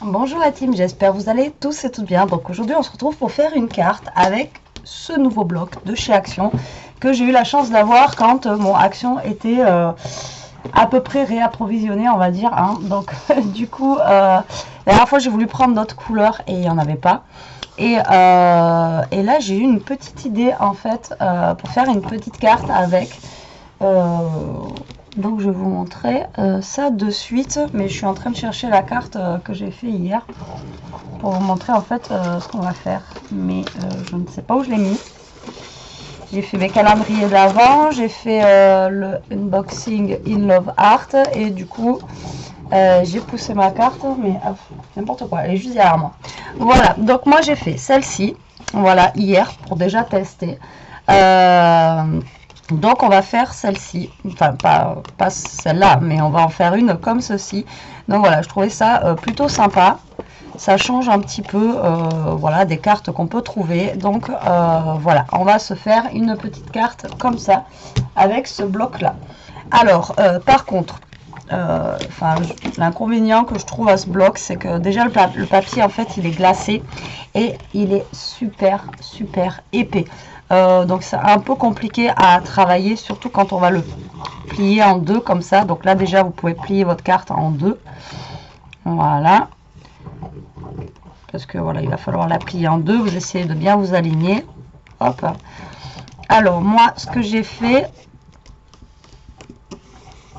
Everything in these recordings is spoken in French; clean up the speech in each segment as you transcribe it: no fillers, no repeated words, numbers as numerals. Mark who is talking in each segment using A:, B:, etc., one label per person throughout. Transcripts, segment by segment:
A: Bonjour la team, j'espère que vous allez tous et toutes bien. Donc aujourd'hui on se retrouve pour faire une carte avec ce nouveau bloc de chez Action que j'ai eu la chance d'avoir quand mon Action était à peu près réapprovisionné, on va dire, hein. Donc du coup la dernière fois j'ai voulu prendre d'autres couleurs et il n'y en avait pas. Et là j'ai eu une petite idée en fait pour faire une petite carte avec donc je vais vous montrer ça de suite, mais je suis en train de chercher la carte que j'ai fait hier pour vous montrer en fait ce qu'on va faire, mais je ne sais pas où je l'ai mis. J'ai fait mes calendriers d'avant, j'ai fait le unboxing in love art et du coup j'ai poussé ma carte, mais n'importe quoi, elle est juste derrière moi. Voilà, donc moi j'ai fait celle-ci, voilà, hier pour déjà tester. Donc on va faire celle-ci, enfin pas celle-là, mais on va en faire une comme ceci. Donc voilà, je trouvais ça plutôt sympa. Ça change un petit peu voilà, des cartes qu'on peut trouver. Donc voilà, on va se faire une petite carte comme ça, avec ce bloc-là. Alors, par contre, l'inconvénient que je trouve à ce bloc, c'est que déjà le papier, en fait, il est glacé et il est super épais. Donc c'est un peu compliqué à travailler, surtout quand on va le plier en deux comme ça. Donc là déjà vous pouvez plier votre carte en deux, voilà, parce que voilà, il va falloir la plier en deux. Vous essayez de bien vous aligner, hop. Alors moi ce que j'ai fait,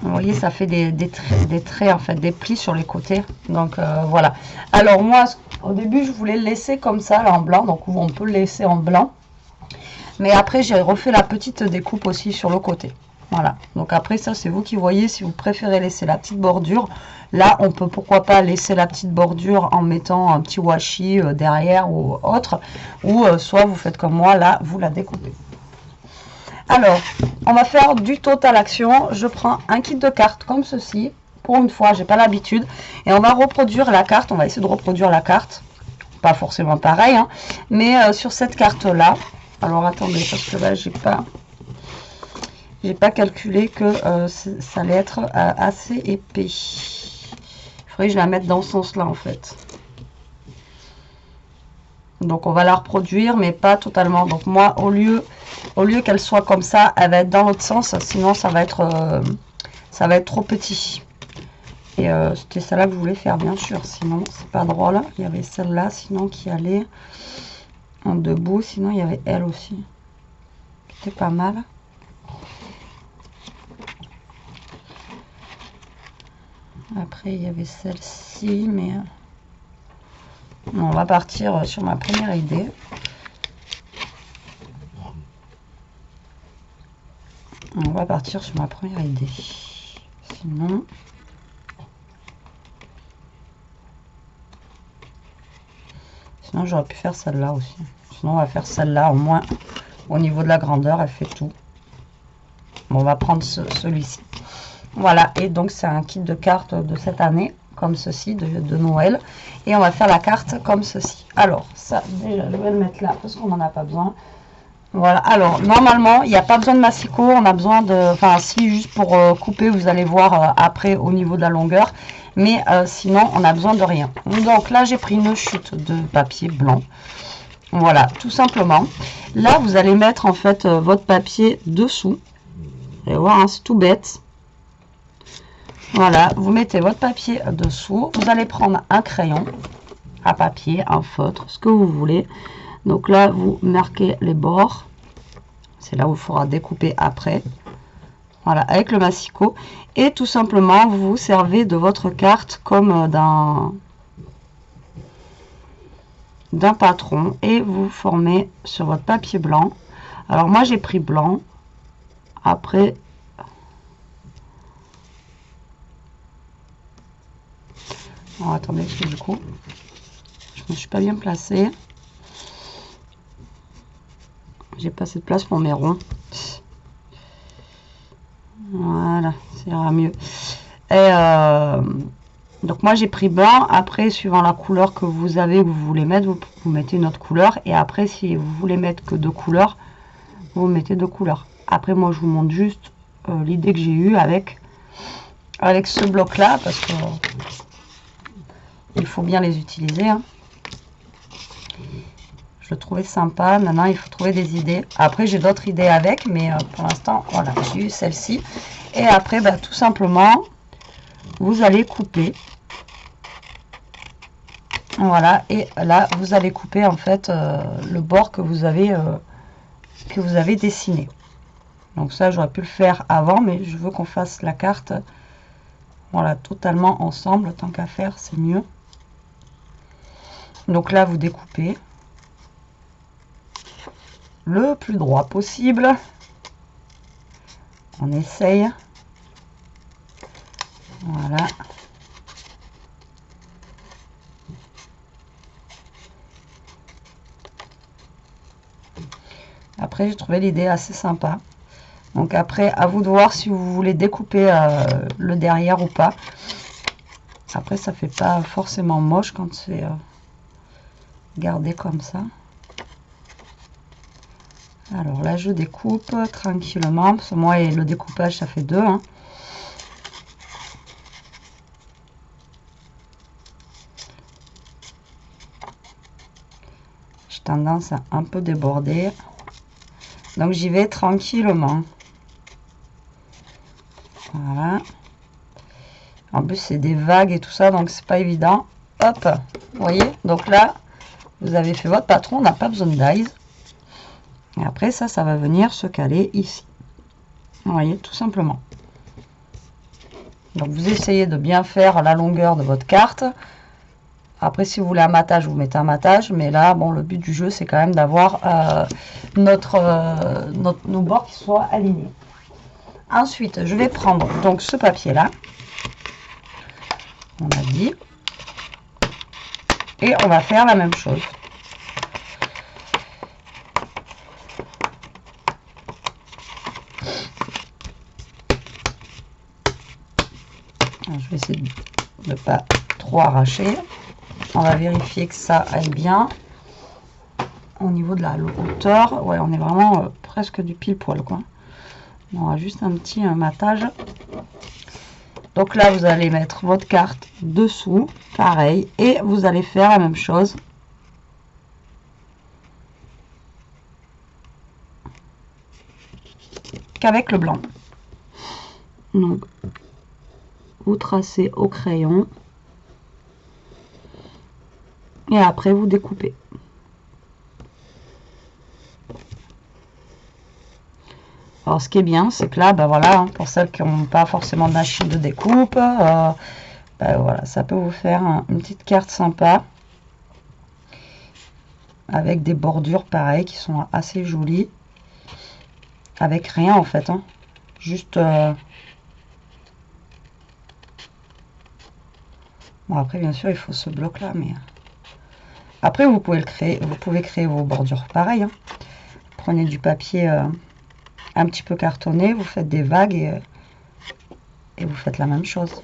A: vous voyez, ça fait des traits en fait, des plis sur les côtés. Donc voilà. Alors moi au début je voulais le laisser comme ça là en blanc, donc on peut le laisser en blanc. Mais après, j'ai refait la petite découpe aussi sur le côté. Voilà. Donc après, ça, c'est vous qui voyez si vous préférez laisser la petite bordure. Là, on peut pourquoi pas laisser la petite bordure en mettant un petit washi derrière ou autre. Ou soit vous faites comme moi, là, vous la découpez. Alors, on va faire du total action. Je prends un kit de cartes comme ceci. Pour une fois, j'ai pas l'habitude. Et on va reproduire la carte. On va essayer de reproduire la carte. Pas forcément pareil, hein, mais sur cette carte-là. Alors attendez, parce que là j'ai pas calculé que ça allait être assez épais. Il faudrait que je la mette dans ce sens-là en fait. Donc on va la reproduire, mais pas totalement. Donc moi, au lieu qu'elle soit comme ça, elle va être dans l'autre sens. Sinon ça va être trop petit. Et c'était celle-là que je voulais faire, bien sûr. Sinon c'est pas drôle. Il y avait celle-là, sinon qui allait en debout. Sinon il y avait elle aussi. C'est pas mal. Après il y avait celle-ci, mais on va partir sur ma première idée. On va partir sur ma première idée. Sinon j'aurais pu faire celle-là aussi. Sinon on va faire celle-là, au moins au niveau de la grandeur elle fait tout. Bon, on va prendre celui-ci. Voilà, et donc c'est un kit de cartes de cette année, comme ceci, de Noël. Et on va faire la carte comme ceci. Alors, ça, déjà, je vais le mettre là, parce qu'on n'en a pas besoin. Voilà, alors, normalement, il n'y a pas besoin de massicot, on a besoin de... Enfin, si, juste pour couper, vous allez voir après au niveau de la longueur. Mais sinon, on a besoin de rien. Donc là, j'ai pris une chute de papier blanc. Voilà, tout simplement. Là, vous allez mettre, en fait, votre papier dessous. Vous allez voir, hein, c'est tout bête. Voilà, vous mettez votre papier dessous. Vous allez prendre un crayon à papier, un feutre, ce que vous voulez. Donc là, vous marquez les bords. C'est là où il faudra découper après. Voilà, avec le massicot. Et tout simplement, vous vous servez de votre carte comme d'un patron. Et vous formez sur votre papier blanc. Alors moi, j'ai pris blanc. Après... Oh, attendez, parce que du coup, je me suis pas bien placée. J'ai pas assez de place pour mes ronds. Voilà, ça ira mieux. Et donc moi j'ai pris blanc. Après, suivant la couleur que vous avez, que vous voulez mettre, vous mettez une autre couleur. Et après, si vous voulez mettre que deux couleurs, vous mettez deux couleurs. Après, moi je vous montre juste l'idée que j'ai eue avec ce bloc là, parce que il faut bien les utiliser, hein. Je le trouvais sympa. Maintenant, il faut trouver des idées. Après, j'ai d'autres idées avec, mais pour l'instant, voilà, j'ai eu celle-ci. Et après, bah, tout simplement, vous allez couper. Voilà, et là, vous allez couper en fait le bord que vous avez dessiné. Donc ça, j'aurais pu le faire avant, mais je veux qu'on fasse la carte, voilà, totalement ensemble. Tant qu'à faire, c'est mieux. Donc là, vous découpez le plus droit possible. On essaye. Voilà. Après, j'ai trouvé l'idée assez sympa. Donc après, à vous de voir si vous voulez découper le derrière ou pas. Après, ça fait pas forcément moche quand c'est gardé comme ça. Alors là, je découpe tranquillement, parce que moi, et le découpage, ça fait deux, hein. J'ai tendance à un peu déborder. Donc, j'y vais tranquillement. Voilà. En plus, c'est des vagues et tout ça, donc c'est pas évident. Hop, vous voyez? Donc là, vous avez fait votre patron, on n'a pas besoin d'ail. Et après, ça va venir se caler ici. Vous voyez, tout simplement. Donc, vous essayez de bien faire la longueur de votre carte. Après, si vous voulez un matage, vous mettez un matage. Mais là, bon, le but du jeu, c'est quand même d'avoir nos bords qui soient alignés. Ensuite, je vais prendre donc ce papier-là. On a dit. Et on va faire la même chose. Alors, je vais essayer de ne pas trop arracher. On va vérifier que ça aille bien. Au niveau de la hauteur, ouais, on est vraiment presque du pile poil, quoi. On a juste un petit matage. Donc là, vous allez mettre votre carte dessous, pareil, et vous allez faire la même chose. Qu'avec le blanc. Donc, vous tracez au crayon. Et après, vous découpez. Alors, ce qui est bien, c'est que là, ben voilà, hein, pour celles qui n'ont pas forcément de machine de découpe, ben voilà, ça peut vous faire une petite carte sympa. Avec des bordures pareilles qui sont assez jolies. Avec rien en fait, hein. Juste... Bon, après, bien sûr, il faut ce bloc-là, mais... Après, vous pouvez créer vos bordures pareilles, hein. Prenez du papier un petit peu cartonné, vous faites des vagues et vous faites la même chose.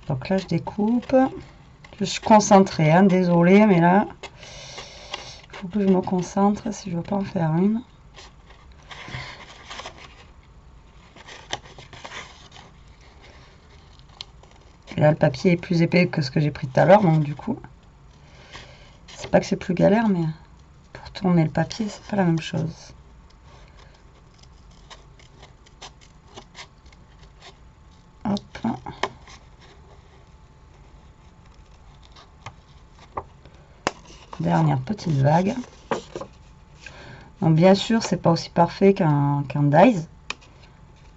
A: Donc là, je découpe. Je suis concentrée, hein, désolée, mais là, il faut que je me concentre si je veux pas en faire une. Et là, le papier est plus épais que ce que j'ai pris tout à l'heure, donc du coup, c'est pas que c'est plus galère, mais pour tourner le papier, c'est pas la même chose. Hop. Dernière petite vague. Donc bien sûr, c'est pas aussi parfait qu'un dies.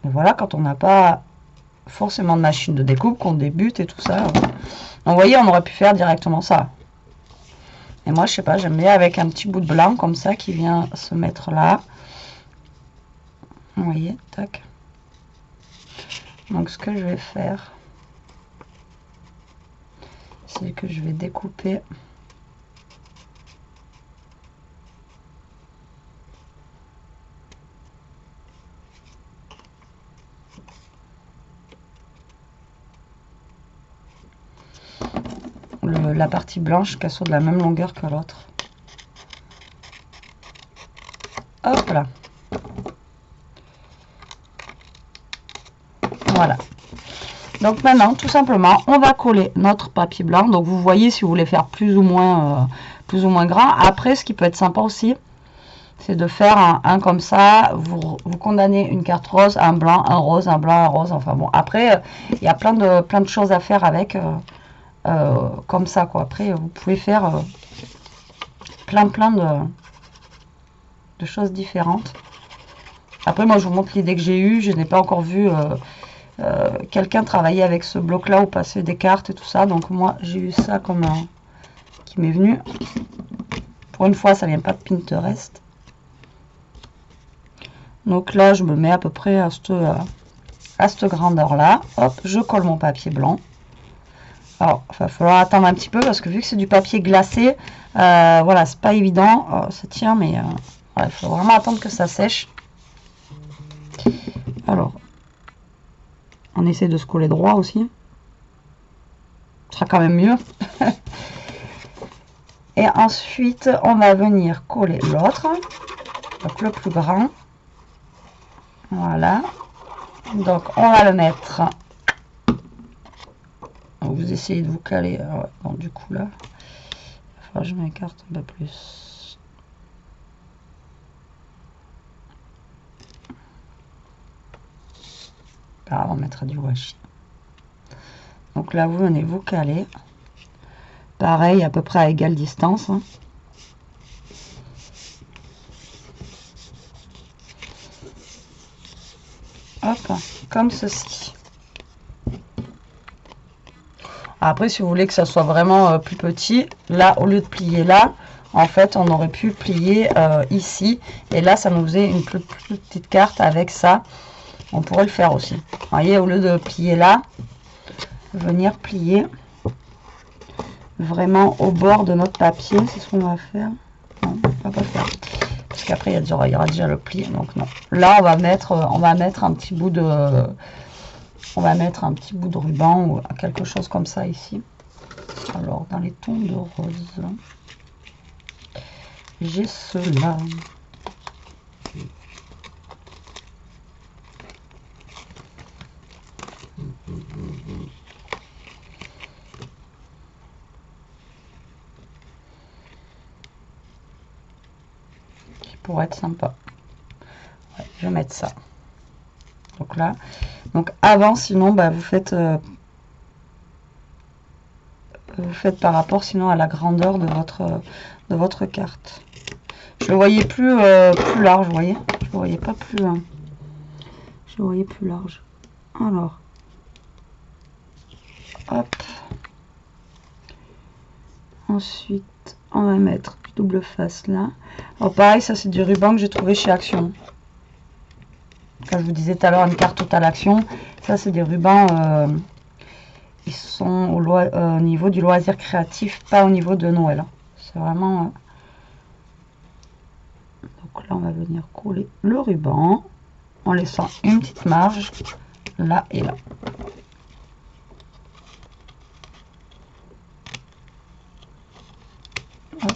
A: Mais voilà, quand on n'a pas forcément de machine de découpe, qu'on débute et tout ça. Donc vous voyez, on aurait pu faire directement ça. Et moi, je sais pas, j'aime bien avec un petit bout de blanc comme ça qui vient se mettre là. Vous voyez, tac. Donc ce que je vais faire, c'est que je vais découper la partie blanche, qu'elle soit de la même longueur que l'autre. Hop là. Voilà. Donc maintenant, tout simplement, on va coller notre papier blanc. Donc vous voyez si vous voulez faire plus ou moins grand. Après, ce qui peut être sympa aussi, c'est de faire un comme ça. Vous condamnez une carte rose, un blanc, un rose, un blanc, un rose. Enfin bon, après, il y a plein de choses à faire avec comme ça, quoi. Après, vous pouvez faire plein de choses différentes. Après, moi, je vous montre l'idée que j'ai eue. Je n'ai pas encore vu quelqu'un travailler avec ce bloc-là ou passer des cartes et tout ça. Donc, moi, j'ai eu ça comme qui m'est venu. Pour une fois, ça vient pas de Pinterest. Donc là, je me mets à peu près à cette grandeur-là. Hop, je colle mon papier blanc. Alors, il va falloir attendre un petit peu parce que vu que c'est du papier glacé, voilà, c'est pas évident. Oh, ça tient, mais il faut vraiment attendre que ça sèche. Alors, on essaie de se coller droit aussi. Ce sera quand même mieux. Et ensuite, on va venir coller l'autre, donc le plus grand. Voilà. Donc, on va le mettre. Vous essayez de vous caler. Ouais, bon, du coup, là, je m'écarte un peu plus. Là, on mettra du washi. Donc là, vous venez vous caler. Pareil, à peu près à égale distance. Hein. Hop, comme ceci. Après, si vous voulez que ça soit vraiment plus petit, là, au lieu de plier là, en fait, on aurait pu plier ici. Et là, ça nous faisait une plus petite carte avec ça. On pourrait le faire aussi. Vous voyez, au lieu de plier là, venir plier vraiment au bord de notre papier. C'est ce qu'on va faire. Non, on va pas faire. Parce qu'après, il y aura déjà le pli. Donc non. Là, on va mettre un petit bout de... On va mettre un petit bout de ruban ou quelque chose comme ça ici. Alors, dans les tons de rose, j'ai cela. Qui pourrait être sympa. Ouais, je vais mettre ça. Donc là, donc avant, sinon, bah, vous faites par rapport sinon à la grandeur de votre carte. Je le voyais plus large, vous voyez. Je le voyais pas plus. Je le voyais plus large. Alors, hop. Ensuite, on va mettre double face là. Alors pareil, ça c'est du ruban que j'ai trouvé chez Action. Comme je vous disais tout à l'heure, une carte totale Action. Ça c'est des rubans. Ils sont au niveau du loisir créatif, pas au niveau de Noël. C'est vraiment... Donc là, on va venir coller le ruban en laissant une petite marge là et là. Hop.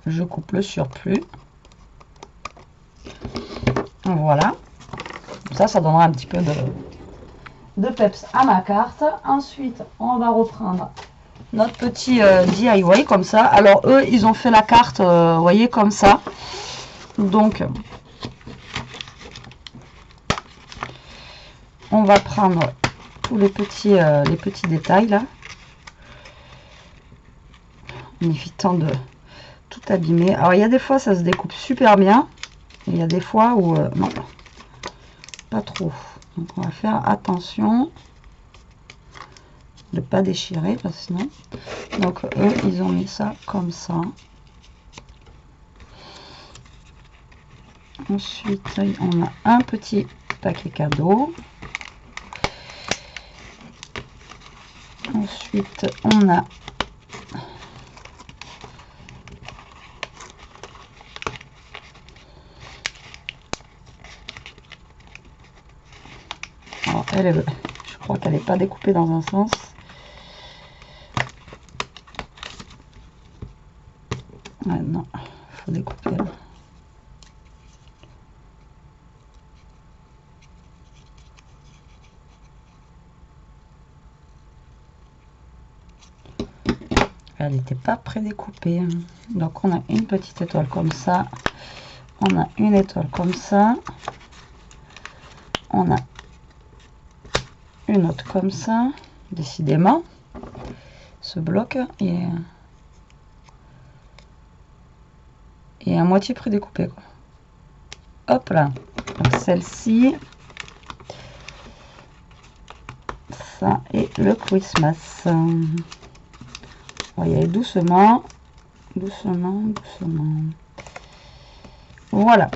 A: Je coupe le surplus. Voilà. Ça donnera un petit peu de peps à ma carte. Ensuite, on va reprendre notre petit DIY comme ça. Alors eux, ils ont fait la carte, vous voyez, comme ça. Donc, on va prendre tous les petits détails là, en évitant de tout abîmer. Alors il y a des fois ça se découpe super bien, et il y a des fois où non, pas trop. Donc on va faire attention de pas déchirer parce que sinon. Donc eux ils ont mis ça comme ça. Ensuite on a un petit paquet cadeau. Ensuite on a alors, je crois qu'elle n'est pas découpée dans un sens. elle n'était pas prédécoupée. Donc on a une petite étoile comme ça, on a une étoile comme ça, on a une autre comme ça. Décidément, ce bloc est à moitié prédécoupé, quoi. Hop là. Donc celle-ci, ça est le Christmas. On va y aller doucement, doucement, doucement. Voilà.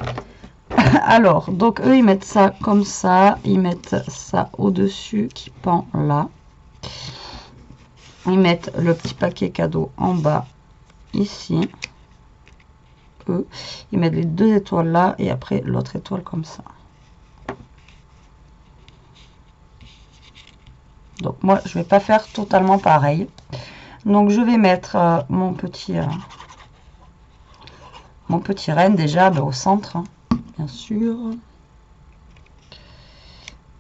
A: Alors, donc eux, ils mettent ça comme ça. Ils mettent ça au-dessus qui pend là. Ils mettent le petit paquet cadeau en bas, ici. Eux, ils mettent les deux étoiles là et après l'autre étoile comme ça. Donc moi, je vais pas faire totalement pareil. Donc je vais mettre mon petit renne déjà au centre, hein, bien sûr.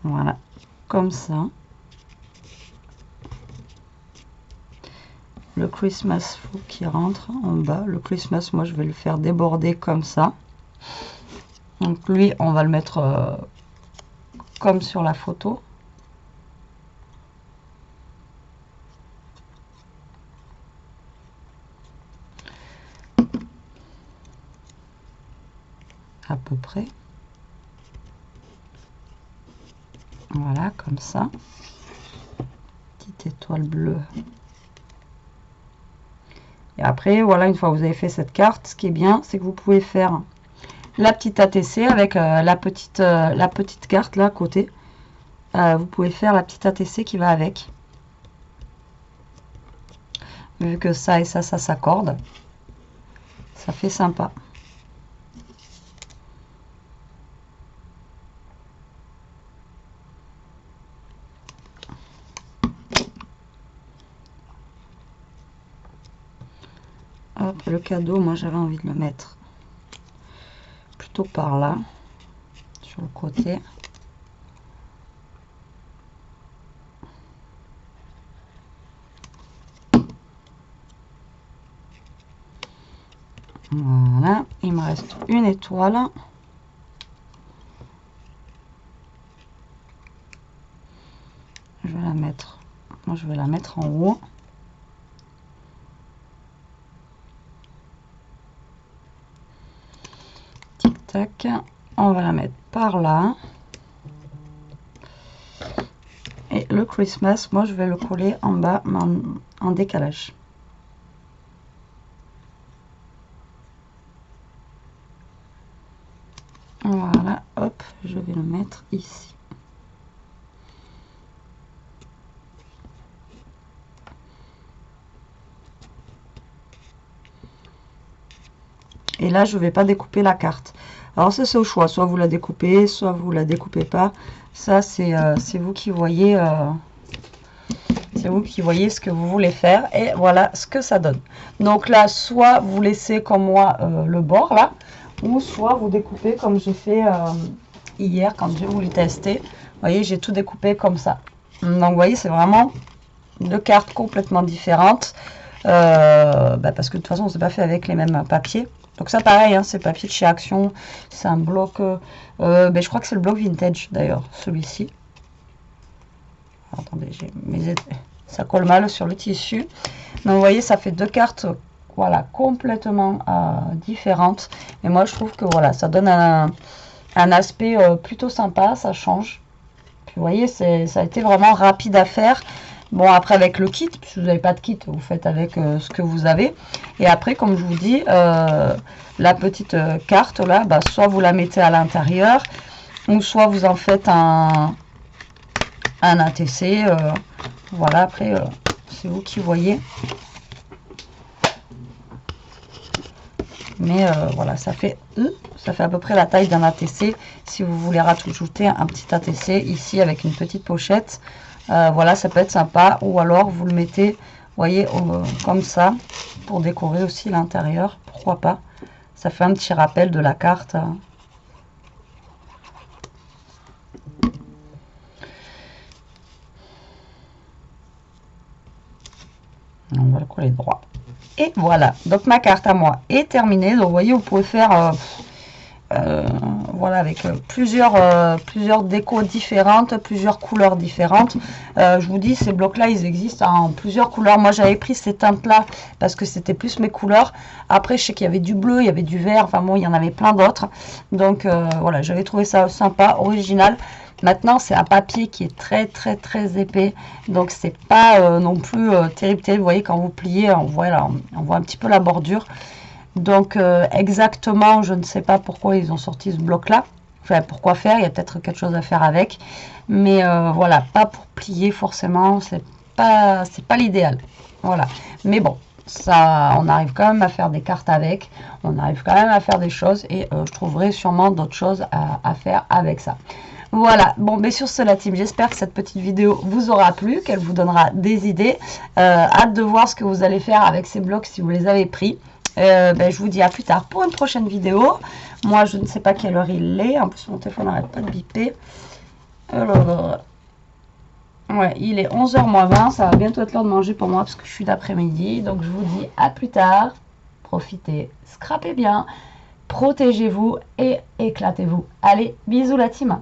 A: Voilà, comme ça. Le Christmas qui rentre en bas. Le Christmas, moi je vais le faire déborder comme ça. Donc lui, on va le mettre comme sur la photo. À peu près. Voilà, comme ça. Petite étoile bleue. Et après, voilà, une fois que vous avez fait cette carte, ce qui est bien, c'est que vous pouvez faire la petite ATC avec la petite carte là à côté. Vous pouvez faire la petite ATC qui va avec. Vu que ça et ça s'accorde. Ça fait sympa. Hop, le cadeau, moi j'avais envie de le mettre plutôt par là, sur le côté. Voilà, il me reste une étoile. Je vais la mettre, moi je vais la mettre en haut. Tic tac, on va la mettre par là. Et le Christmas, moi je vais le coller en bas, mais en décalage. Voilà, hop, je vais le mettre ici. Et là, je ne vais pas découper la carte. Alors, c'est au choix. Soit vous la découpez, soit vous la découpez pas. Ça, c'est vous qui voyez. C'est vous qui voyez ce que vous voulez faire. Et voilà ce que ça donne. Donc là, soit vous laissez comme moi le bord là, ou soit vous découpez comme j'ai fait hier quand j'ai voulu tester. Vous voyez, j'ai tout découpé comme ça. Donc, vous voyez, c'est vraiment deux cartes complètement différentes. Parce que de toute façon, on ne s'est pas fait avec les mêmes papiers. Donc ça, pareil, hein, c'est papier de chez Action. C'est un bloc... je crois que c'est le bloc vintage, d'ailleurs, celui-ci. Attendez, ça colle mal sur le tissu. Donc, vous voyez, ça fait deux cartes, voilà, complètement différentes. Et moi, je trouve que, voilà, ça donne un aspect plutôt sympa. Ça change. Puis, vous voyez, ça a été vraiment rapide à faire. Bon, après, avec le kit, si vous n'avez pas de kit, vous faites avec ce que vous avez. Et après, comme je vous dis, la petite carte, là, soit vous la mettez à l'intérieur, ou soit vous en faites un ATC. Voilà, après, c'est vous qui voyez. Mais voilà, ça fait à peu près la taille d'un ATC. Si vous voulez rajouter un petit ATC ici avec une petite pochette, voilà, ça peut être sympa. Ou alors vous le mettez, vous voyez, comme ça, pour décorer aussi l'intérieur. Pourquoi pas? Ça fait un petit rappel de la carte. On va le coller droit. Et voilà, donc ma carte à moi est terminée. Donc vous voyez, vous pouvez faire voilà, avec plusieurs décos différentes, plusieurs couleurs différentes. Je vous dis, ces blocs là ils existent en plusieurs couleurs. Moi j'avais pris ces teintes là parce que c'était plus mes couleurs. Après je sais qu'il y avait du bleu, il y avait du vert, enfin bon, il y en avait plein d'autres. Donc voilà, j'avais trouvé ça sympa, original. Maintenant c'est un papier qui est très épais, donc c'est pas non plus terrible. Vous voyez, quand vous pliez, on voit un petit peu la bordure. Donc exactement, je ne sais pas pourquoi ils ont sorti ce bloc là, enfin pourquoi faire, il y a peut-être quelque chose à faire avec, mais voilà, pas pour plier forcément, c'est pas l'idéal, voilà. Mais bon, ça, on arrive quand même à faire des cartes avec, on arrive quand même à faire des choses, et je trouverai sûrement d'autres choses à faire avec ça. Voilà, bon, mais sur ce la team, j'espère que cette petite vidéo vous aura plu, qu'elle vous donnera des idées. Hâte de voir ce que vous allez faire avec ces blocs si vous les avez pris. Je vous dis à plus tard pour une prochaine vidéo. Moi je ne sais pas quelle heure il est, en plus mon téléphone n'arrête pas de biper. Alors, ouais, il est 11h moins 20, ça va bientôt être l'heure de manger pour moi parce que je suis d'après-midi. Donc je vous dis à plus tard, profitez, scrapez bien, protégez-vous et éclatez-vous. Allez, bisous la team.